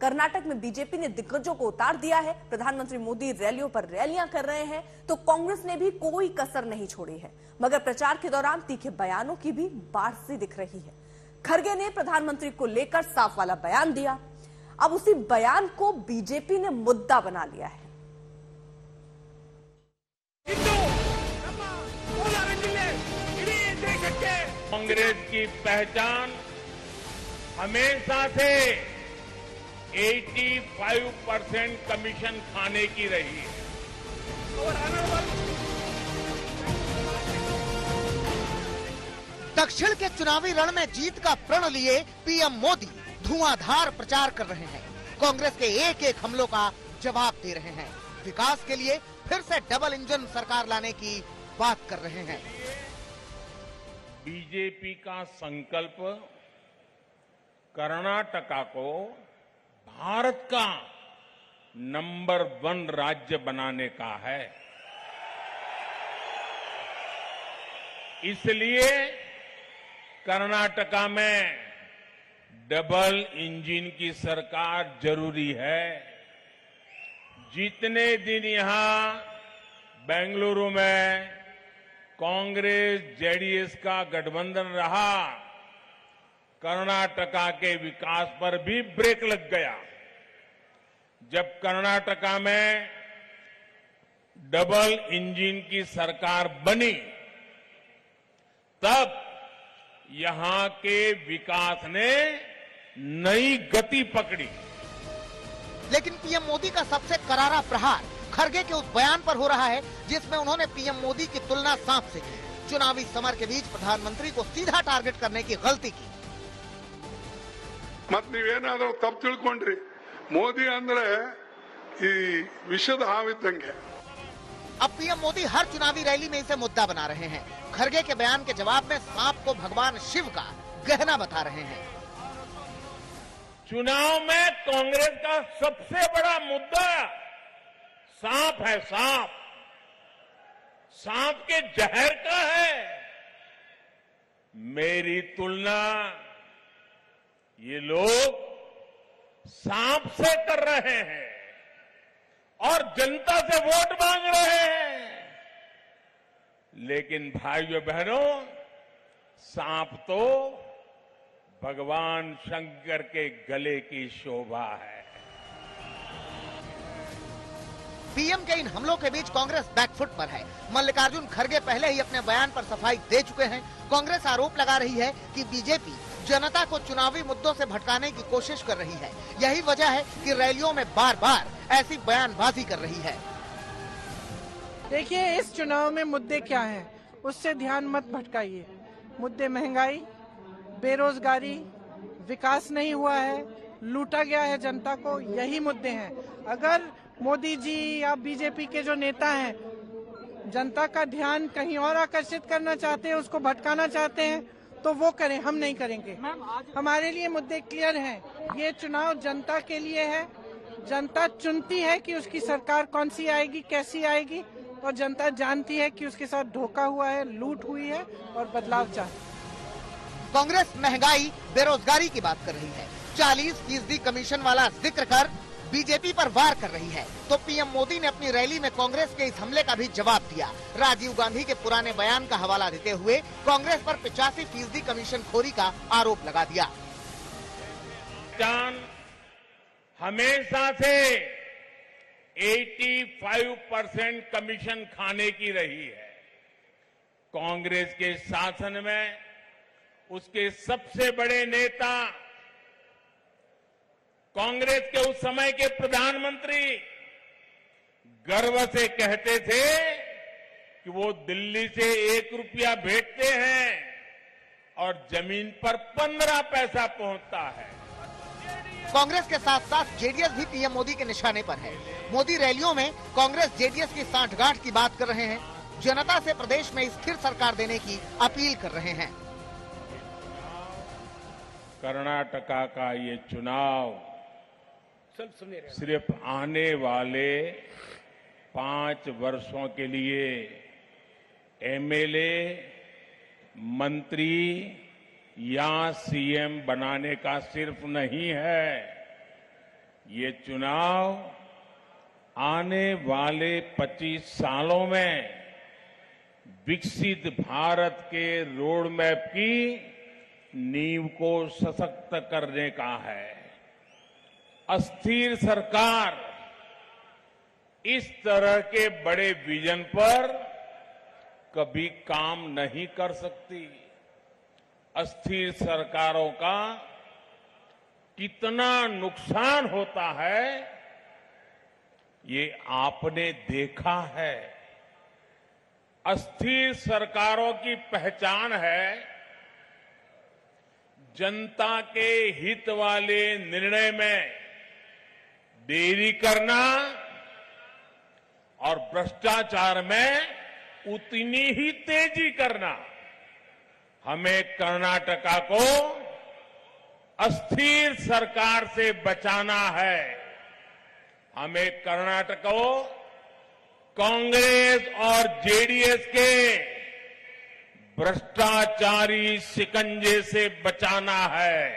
कर्नाटक में बीजेपी ने दिग्गजों को उतार दिया है। प्रधानमंत्री मोदी रैलियों पर रैलियां कर रहे हैं तो कांग्रेस ने भी कोई कसर नहीं छोड़ी है, मगर प्रचार के दौरान तीखे बयानों की भी बारिश दिख रही है। खड़गे ने प्रधानमंत्री को लेकर साफ वाला बयान दिया। अब उसी बयान को बीजेपी ने मुद्दा बना लिया है। कांग्रेस की पहचान हमेशा से 85% कमीशन खाने की रही है। दक्षिण के चुनावी रण में जीत का प्रण लिए पीएम मोदी धुआंधार प्रचार कर रहे हैं। कांग्रेस के एक एक हमलों का जवाब दे रहे हैं। विकास के लिए फिर से डबल इंजन सरकार लाने की बात कर रहे हैं। बीजेपी का संकल्प कर्नाटका को भारत का नंबर 1 राज्य बनाने का है। इसलिए कर्नाटका में डबल इंजन की सरकार जरूरी है। जितने दिन यहां बेंगलुरु में कांग्रेस जेडीएस का गठबंधन रहा, कर्नाटका के विकास पर भी ब्रेक लग गया। जब कर्नाटका में डबल इंजन की सरकार बनी, तब यहां के विकास ने नई गति पकड़ी। लेकिन पीएम मोदी का सबसे करारा प्रहार खड़गे के उस बयान पर हो रहा है जिसमें उन्होंने पीएम मोदी की तुलना सांप से की। चुनावी समर के बीच प्रधानमंत्री को सीधा टारगेट करने की गलती की। मत नीवेनाद्रू तप्पु तिळ्कोंड्री मोदी अंद्रे ई विषद हाविद्दंगे। अब पीएम मोदी हर चुनावी रैली में इसे मुद्दा बना रहे हैं। खड़गे के बयान के जवाब में सांप को भगवान शिव का गहना बता रहे हैं। चुनाव में कांग्रेस का सबसे बड़ा मुद्दा सांप है। सांप के जहर का है। मेरी तुलना ये लोग सांप से कर रहे हैं और जनता से वोट मांग रहे हैं। लेकिन भाइयों बहनों, सांप तो भगवान शंकर के गले की शोभा है। पीएम के इन हमलों के बीच कांग्रेस बैकफुट पर है। मल्लिकार्जुन खड़गे पहले ही अपने बयान पर सफाई दे चुके हैं। कांग्रेस आरोप लगा रही है कि बीजेपी जनता को चुनावी मुद्दों से भटकाने की कोशिश कर रही है। यही वजह है कि रैलियों में बार बार ऐसी बयानबाजी कर रही है। देखिए, इस चुनाव में मुद्दे क्या हैं, उससे ध्यान मत भटकाइए। मुद्दे महंगाई, बेरोजगारी, विकास नहीं हुआ है, लूटा गया है जनता को, यही मुद्दे हैं। अगर मोदी जी या बीजेपी के जो नेता हैं जनता का ध्यान कहीं और आकर्षित करना चाहते हैं, उसको भटकाना चाहते हैं, तो वो करें, हम नहीं करेंगे। हमारे लिए मुद्दे क्लियर हैं। ये चुनाव जनता के लिए है। जनता चुनती है कि उसकी सरकार कौन सी आएगी, कैसी आएगी, और जनता जानती है कि उसके साथ धोखा हुआ है, लूट हुई है और बदलाव चाहती है। कांग्रेस महंगाई, बेरोजगारी की बात कर रही है। 40% कमीशन वाला जिक्र कर बीजेपी पर वार कर रही है। तो पीएम मोदी ने अपनी रैली में कांग्रेस के इस हमले का भी जवाब दिया। राजीव गांधी के पुराने बयान का हवाला देते हुए कांग्रेस पर 85% कमीशन खोरी का आरोप लगा दिया। हमेशा से 85% कमीशन खाने की रही है। कांग्रेस के शासन में उसके सबसे बड़े नेता, कांग्रेस के उस समय के प्रधानमंत्री गर्व से कहते थे कि वो दिल्ली से 1 रुपया भेजते हैं और जमीन पर 15 पैसा पहुंचता है। कांग्रेस के साथ साथ जेडीएस भी पीएम मोदी के निशाने पर है। मोदी रैलियों में कांग्रेस जेडीएस की सांठगांठ की बात कर रहे हैं। जनता से प्रदेश में स्थिर सरकार देने की अपील कर रहे हैं। कर्नाटका का ये चुनाव सिर्फ आने वाले 5 वर्षों के लिए एमएलए, मंत्री या सीएम बनाने का सिर्फ नहीं है, ये चुनाव आने वाले 25 सालों में विकसित भारत के रोड मैप की नींव को सशक्त करने का है। अस्थिर सरकार इस तरह के बड़े विजन पर कभी काम नहीं कर सकती। अस्थिर सरकारों का कितना नुकसान होता है ये आपने देखा है। अस्थिर सरकारों की पहचान है जनता के हित वाले निर्णय में देरी करना और भ्रष्टाचार में उतनी ही तेजी करना। हमें कर्नाटका को अस्थिर सरकार से बचाना है। हमें कर्नाटक को कांग्रेस और जेडीएस के भ्रष्टाचारी शिकंजे से बचाना है।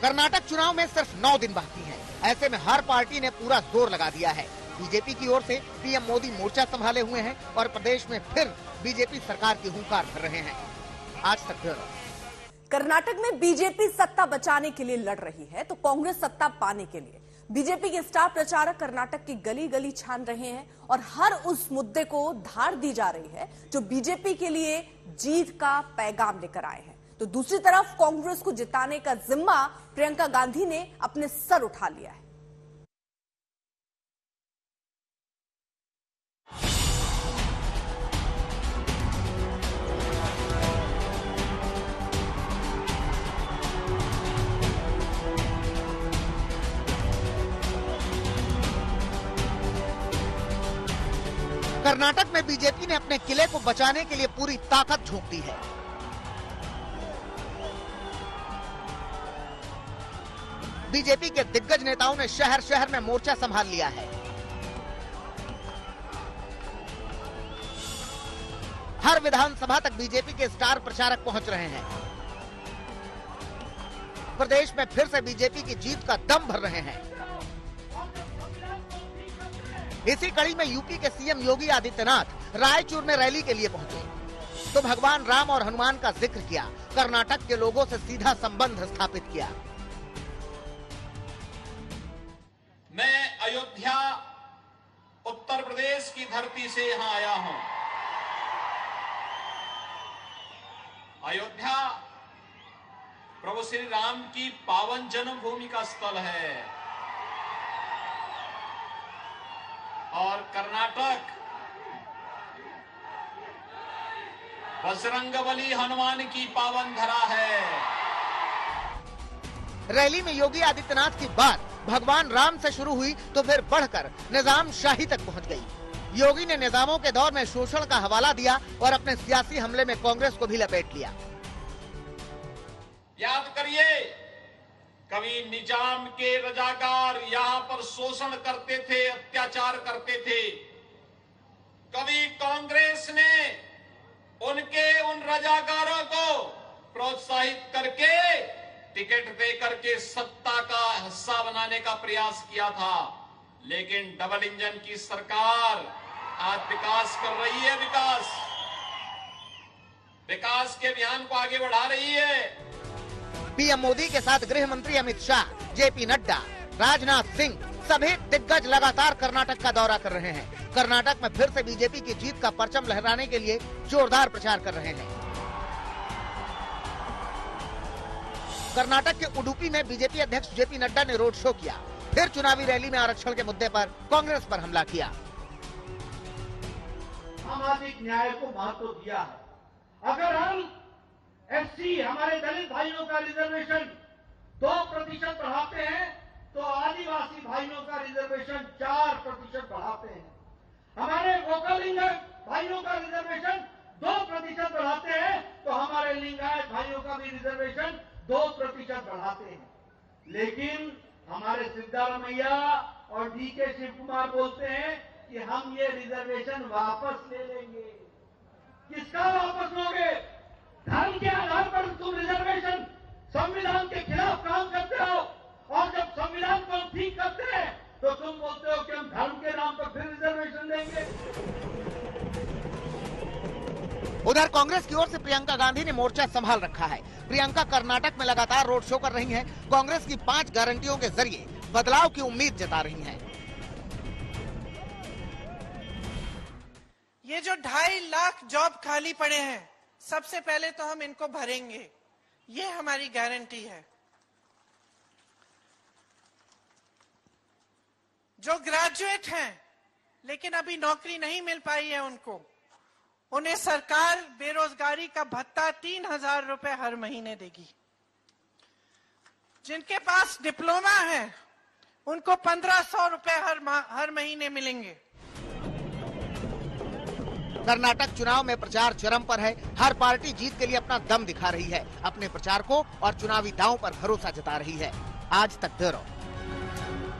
कर्नाटक चुनाव में सिर्फ 9 दिन बाकी हैं। ऐसे में हर पार्टी ने पूरा जोर लगा दिया है। बीजेपी की ओर से पीएम मोदी मोर्चा संभाले हुए हैं और प्रदेश में फिर बीजेपी सरकार की हुंकार भर रहे हैं। आज तक ब्यूरो। कर्नाटक में बीजेपी सत्ता बचाने के लिए लड़ रही है तो कांग्रेस सत्ता पाने के लिए। बीजेपी के स्टार प्रचारक कर्नाटक की गली गली छान रहे हैं और हर उस मुद्दे को धार दी जा रही है जो बीजेपी के लिए जीत का पैगाम लेकर आए हैं। तो दूसरी तरफ कांग्रेस को जिताने का जिम्मा प्रियंका गांधी ने अपने सर उठा लिया है। कर्नाटक में बीजेपी ने अपने किले को बचाने के लिए पूरी ताकत झोंक दी है। बीजेपी के दिग्गज नेताओं ने शहर शहर में मोर्चा संभाल लिया है। हर विधानसभा तक बीजेपी के स्टार प्रचारक पहुंच रहे हैं। प्रदेश में फिर से बीजेपी की जीत का दम भर रहे हैं। इसी कड़ी में यूपी के सीएम योगी आदित्यनाथ रायचूर में रैली के लिए पहुंचे तो भगवान राम और हनुमान का जिक्र किया। कर्नाटक के लोगों से सीधा संबंध स्थापित किया। मैं अयोध्या उत्तर प्रदेश की धरती से यहां आया हूं। अयोध्या प्रभु श्री राम की पावन जन्मभूमि का स्थल है और कर्नाटक बजरंगबली हनुमान की पावन धरा है। रैली में योगी आदित्यनाथ की बात भगवान राम से शुरू हुई तो फिर बढ़कर निजाम शाही तक पहुंच गई। योगी ने निजामों के दौर में शोषण का हवाला दिया और अपने सियासी हमले में कांग्रेस को भी लपेट लिया। याद करिए, कभी निजाम के रजाकार यहां पर शोषण करते थे, अत्याचार करते थे। कभी कांग्रेस ने उन रजाकारों को प्रोत्साहित करके टिकट दे करके सत्ता का हिस्सा बनाने का प्रयास किया था। लेकिन डबल इंजन की सरकार आज विकास कर रही है। विकास के अभियान को आगे बढ़ा रही है। पीएम मोदी के साथ गृह मंत्री अमित शाह, जेपी नड्डा, राजनाथ सिंह सभी दिग्गज लगातार कर्नाटक का दौरा कर रहे हैं। कर्नाटक में फिर से बीजेपी की जीत का परचम लहराने के लिए जोरदार प्रचार कर रहे हैं। कर्नाटक के उडुपी में बीजेपी अध्यक्ष जेपी नड्डा ने रोड शो किया। फिर चुनावी रैली में आरक्षण के मुद्दे पर कांग्रेस पर हमला किया। सामाजिक न्याय को महत्व दिया है। अगर हम एससी हमारे दलित भाइयों का रिजर्वेशन 2% बढ़ाते हैं तो आदिवासी भाइयों का रिजर्वेशन 4% बढ़ाते हैं। हमारे वोकल लिंगायत भाइयों का रिजर्वेशन 2% बढ़ाते हैं तो हमारे लिंगायत भाइयों का भी रिजर्वेशन 2% बढ़ाते हैं। लेकिन हमारे सिद्धारमैया और डीके शिव कुमार बोलते हैं कि हम ये रिजर्वेशन वापस ले लेंगे। किसका वापस लोगे? धर्म के आधार पर तुम रिजर्वेशन संविधान के खिलाफ काम करते हो उधर कांग्रेस की ओर से प्रियंका गांधी ने मोर्चा संभाल रखा है। प्रियंका कर्नाटक में लगातार रोड शो कर रही हैं। कांग्रेस की 5 गारंटियों के जरिए बदलाव की उम्मीद जता रही हैं। ये जो 2.5 लाख जॉब खाली पड़े हैं, सबसे पहले तो हम इनको भरेंगे, ये हमारी गारंटी है। जो ग्रेजुएट हैं लेकिन अभी नौकरी नहीं मिल पाई है उन्हें सरकार बेरोजगारी का भत्ता 3,000 रुपए हर महीने देगी। जिनके पास डिप्लोमा है उनको 1,500 रुपए हर महीने मिलेंगे। कर्नाटक चुनाव में प्रचार चरम पर है। हर पार्टी जीत के लिए अपना दम दिखा रही है, अपने प्रचारकों और चुनावी दांव पर भरोसा जता रही है। आज तक ब्यूरो।